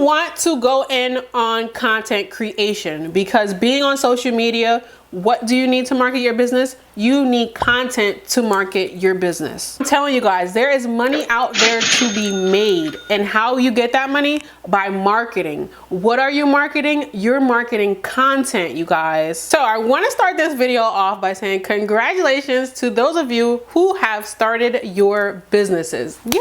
want to go in on content creation because being on social media, what do you need to market your business? You need content to market your business. I'm telling you guys, there is money out there to be made. And how you get that money? By marketing. What are you marketing? You're marketing content, you guys. So I want to start this video off by saying congratulations to those of you who have started your businesses. Yay!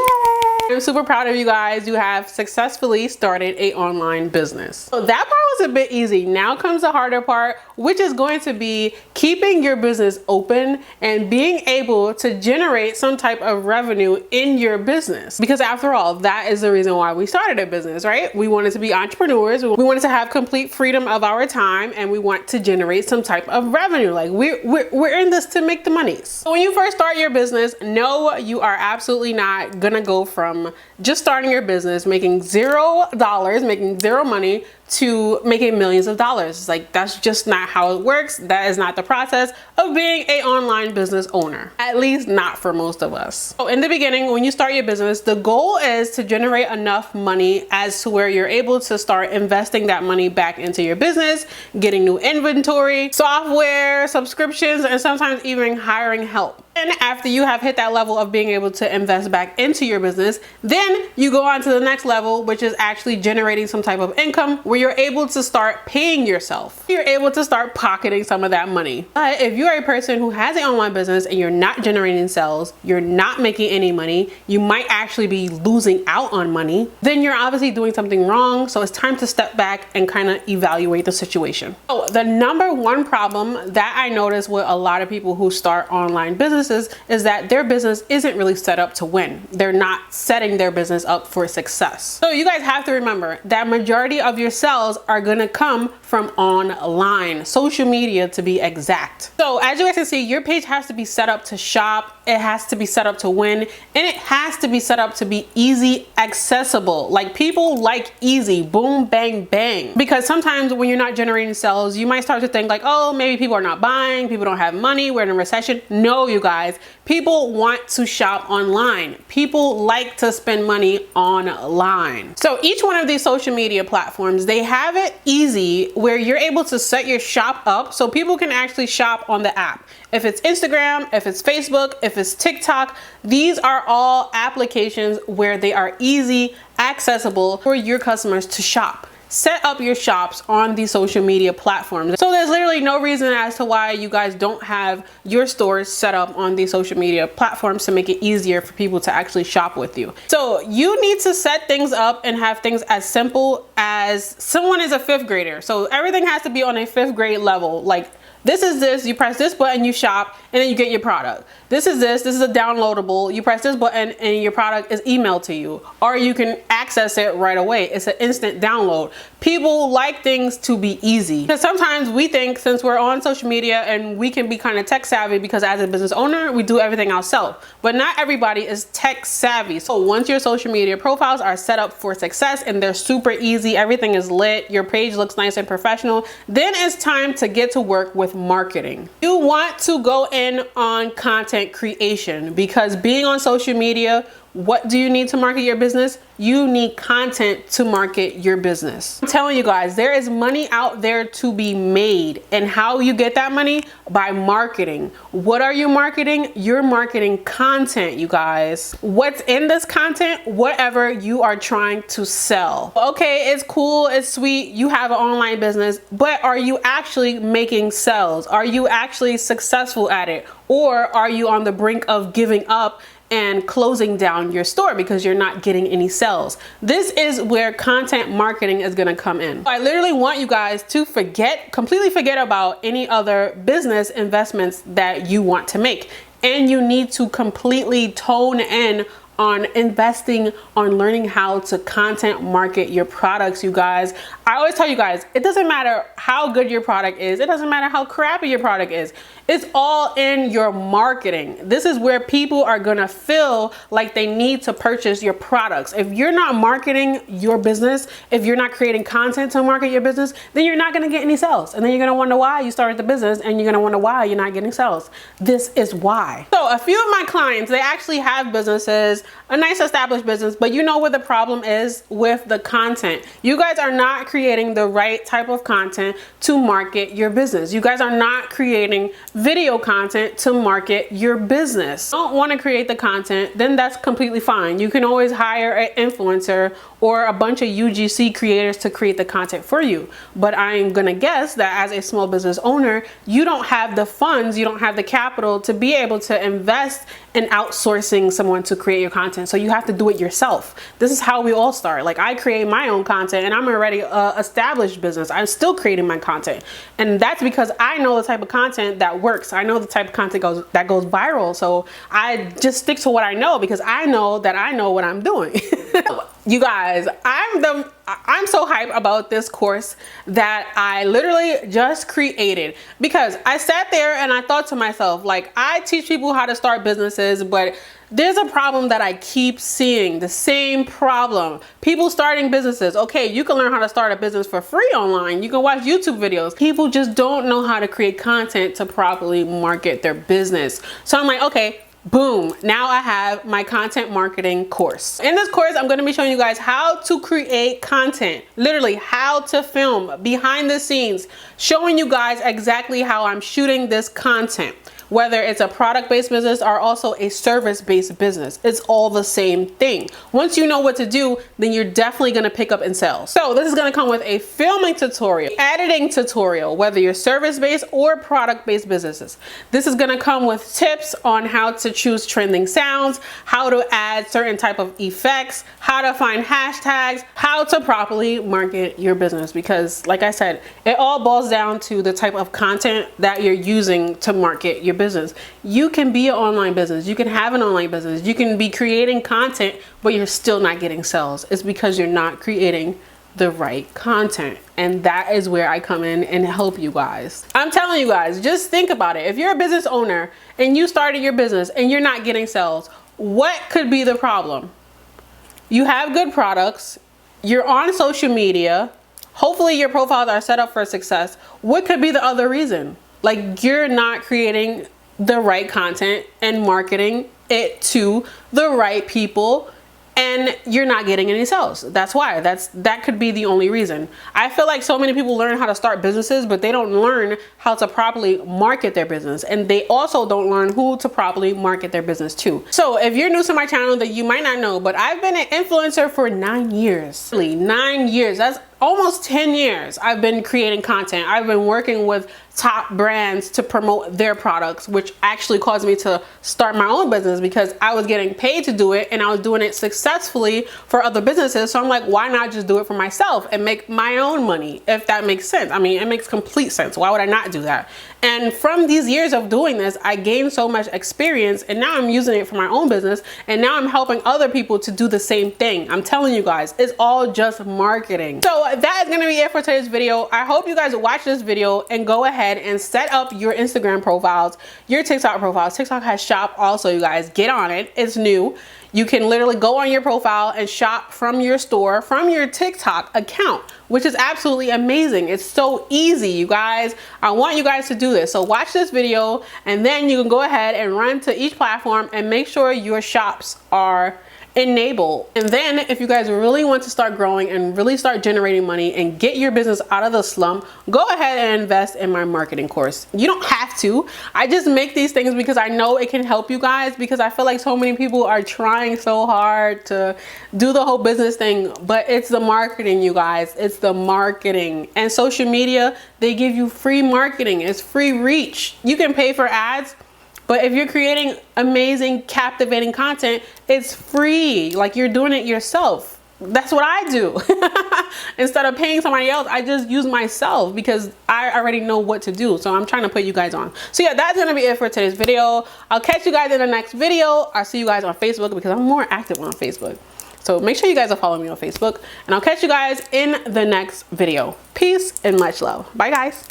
I'm super proud of you guys. You have successfully started an online business. So that part was a bit easy. Now comes the harder part, which is going to be keeping your business open and being able to generate some type of revenue in your business. Because after all, that is the reason why we started a business, right? We wanted to be entrepreneurs. We wanted to have complete freedom of our time, and we want to generate some type of revenue. Like we're in this to make the money. So when you first start your business, no, you are absolutely not gonna go from just starting your business, making $0, making zero money, to making millions of dollars. It's like, that's just not how it works. That is not the process of being an online business owner, at least not for most of us. So in the beginning, when you start your business, the goal is to generate enough money as to where you're able to start investing that money back into your business, getting new inventory, software, subscriptions, and sometimes even hiring help. And after you have hit that level of being able to invest back into your business, then you go on to the next level, which is actually generating some type of income where you're able to start paying yourself. You're able to start pocketing some of that money. But if you're a person who has an online business and you're not generating sales, you're not making any money, you might actually be losing out on money, then you're obviously doing something wrong. So it's time to step back and kind of evaluate the situation. So the number one problem that I notice with a lot of people who start online businesses is that their business isn't really set up to win. They're not setting their business up for success. So you guys have to remember that majority of your sales are gonna come from online, social media to be exact. So as you guys can see, your page has to be set up to shop, it has to be set up to win, and it has to be set up to be easy accessible. Like, people like easy, boom, bang, bang. Because sometimes when you're not generating sales, you might start to think like, oh, maybe people are not buying, people don't have money, we're in a recession. No, you guys, people want to shop online. People like to spend money online. So each one of these social media platforms, they have it easy where you're able to set your shop up so people can actually shop on the app. If it's Instagram, if it's Facebook, if it's TikTok, these are all applications where they are easy, accessible for your customers to shop. Set up your shops on these social media platforms. So there's literally no reason as to why you guys don't have your stores set up on these social media platforms to make it easier for people to actually shop with you. So you need to set things up and have things as simple as someone is a 5th grader. So everything has to be on a 5th grade level. Like, this is this, you press this button, you shop, and then you get your product. This is a downloadable, you press this button and your product is emailed to you. Or you can access it right away. It's an instant download. People like things to be easy. Because sometimes we think, since we're on social media and we can be kind of tech savvy, because as a business owner, we do everything ourselves. But not everybody is tech savvy. So once your social media profiles are set up for success and they're super easy, everything is lit, your page looks nice and professional, then it's time to get to work with marketing. You want to go in on content creation because being on social media, what do you need to market your business? You need content to market your business. I'm telling you guys, there is money out there to be made. And how you get that money? By marketing. What are you marketing? You're marketing content, you guys. What's in this content? Whatever you are trying to sell. Okay, it's cool, it's sweet, you have an online business, but are you actually making sales? Are you actually successful at it? Or are you on the brink of giving up and closing down your store because you're not getting any sales? This is where content marketing is gonna come in. I literally want you guys to completely forget about any other business investments that you want to make. And you need to completely tone in on investing on learning how to content market your products, you guys. I always tell you guys, it doesn't matter how good your product is. It doesn't matter how crappy your product is. It's all in your marketing. This is where people are gonna feel like they need to purchase your products. If you're not marketing your business, if you're not creating content to market your business, then you're not gonna get any sales. And then you're gonna wonder why you started the business and you're gonna wonder why you're not getting sales. This is why. So a few of my clients, they actually have businesses a nice established business, but you know what the problem is with the content. You guys are not creating the right type of content to market your business. You guys are not creating video content to market your business. Don't want to create the content, then that's completely fine. You can always hire an influencer or a bunch of UGC creators to create the content for you. But I'm gonna guess that as a small business owner, you don't have the funds, you don't have the capital to be able to invest in outsourcing someone to create your content. So you have to do it yourself. This is how we all start. Like, I create my own content and I'm already an established business. I'm still creating my content. And that's because I know the type of content that works. I know the type of content that goes viral. So I just stick to what I know because I know that I know what I'm doing. You guys, I'm so hyped about this course that I literally just created, because I sat there and I thought to myself, like, I teach people how to start businesses, but there's a problem that I keep seeing, the same problem. People starting businesses. Okay, you can learn how to start a business for free online. You can watch YouTube videos. People just don't know how to create content to properly market their business. So I'm like, okay, boom, now I have my content marketing course. In this course, I'm going to be showing you guys how to create content, literally how to film behind the scenes, showing you guys exactly how I'm shooting this content. Whether it's a product-based business or also a service-based business, it's all the same thing. Once you know what to do, then you're definitely gonna pick up in sales. So this is gonna come with a filming tutorial, editing tutorial, whether you're service-based or product-based businesses. This is gonna come with tips on how to choose trending sounds, how to add certain type of effects, how to find hashtags, how to properly market your business. Because like I said, it all boils down to the type of content that you're using to market your business. You can be an online business. You can have an online business. You can be creating content, but you're still not getting sales. It's because you're not creating the right content. And that is where I come in and help you guys. I'm telling you guys, just think about it. If you're a business owner and you started your business and you're not getting sales, what could be the problem? You have good products. You're on social media. Hopefully your profiles are set up for success. What could be the other reason? Like, you're not creating the right content and marketing it to the right people, and you're not getting any sales. That's why. That could be the only reason. I feel like so many people learn how to start businesses, but they don't learn how to properly market their business. And they also don't learn who to properly market their business to. So if you're new to my channel, that you might not know, but I've been an influencer for 9 years. Really, 9 years. That's almost 10 years I've been creating content. I've been working with top brands to promote their products, which actually caused me to start my own business because I was getting paid to do it and I was doing it successfully for other businesses. So I'm like, why not just do it for myself and make my own money, if that makes sense? I mean, it makes complete sense. Why would I not do that? And from these years of doing this, I gained so much experience, and now I'm using it for my own business, and now I'm helping other people to do the same thing. I'm telling you guys, it's all just marketing. So that is gonna be it for today's video. I hope you guys watch this video and go ahead and set up your Instagram profiles, your TikTok profiles. TikTok has shop also, you guys. Get on it. It's new. You can literally go on your profile and shop from your store, from your TikTok account, which is absolutely amazing. It's so easy, you guys. I want you guys to do this. So watch this video and then you can go ahead and run to each platform and make sure your shops are enabled. And then if you guys really want to start growing and really start generating money and get your business out of the slump, go ahead and invest in my marketing course. You don't have to. I just make these things because I know it can help you guys, because I feel like so many people are trying so hard to do the whole business thing, but it's the marketing, you guys. It's the marketing. And social media, they give you free marketing. It's free reach. You can pay for ads, but if you're creating amazing, captivating content, it's free. Like, you're doing it yourself. That's what I do. Instead of paying somebody else, I just use myself because I already know what to do. So I'm trying to put you guys on. So yeah, that's gonna be it for today's video. I'll catch you guys in the next video. I'll see you guys on Facebook because I'm more active on Facebook. So make sure you guys are following me on Facebook, and I'll catch you guys in the next video. Peace and much love. Bye guys.